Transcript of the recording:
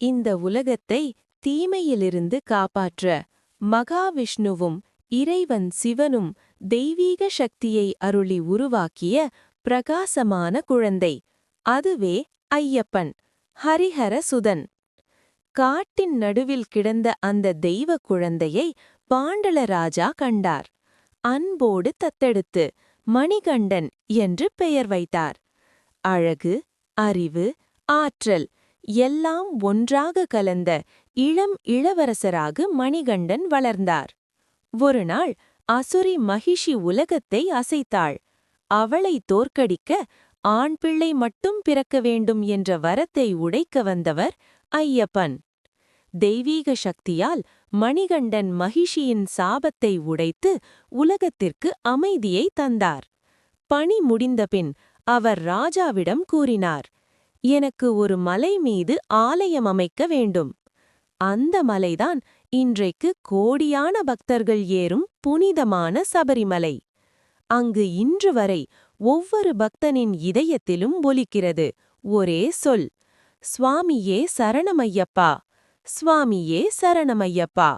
இந்த உலகத்தை தீமையிலிருந்து காப்பாற்ற மகாவிஷ்ணுவும் இறைவன் சிவனும் தெய்வீக சக்தியை அருளி உருவாக்கிய பிரகாசமான குழந்தை. அதுவே ஐயப்பன், ஹரிஹர சுதன். காட்டின் நடுவில் கிடந்த அந்த தெய்வ குழந்தையை பாண்டல ராஜா கண்டார். அன்போடு தத்தெடுத்து மணிகண்டன் என்று பெயர் வைத்தார். அழகு, அறிவு, ஆற்றல் எல்லாம் ஒன்றாக கலந்த இளம் இளவரசராக மணிகண்டன் வளர்ந்தார். ஒருநாள் அசுரி மகிஷி உலகத்தை அசைத்தாள். அவளை தோற்கடிக்க ஆண் பிள்ளை மட்டும் பிறக்க வேண்டும் என்ற வரத்தை உடைக்க வந்தவர் ஐயப்பன். தெய்வீக சக்தியால் மணிகண்டன் மகிஷியின் சாபத்தை உடைத்து உலகத்திற்கு அமைதியை தந்தார். பணி முடிந்தபின் அவர் ராஜாவிடம் கூறினார், எனக்கு ஒரு மலை மீது ஆலயம் அமைக்க வேண்டும். அந்த மலைதான் இன்றைக்கு கோடியான பக்தர்கள் ஏறும் புனிதமான சபரிமலை. அங்கு இன்று வரை ஒவ்வொரு பக்தனின் இதயத்திலும் ஒலிக்கிறது ஒரே சொல், சுவாமியே சரணமையப்பா, சுவாமியே சரணமையப்பா.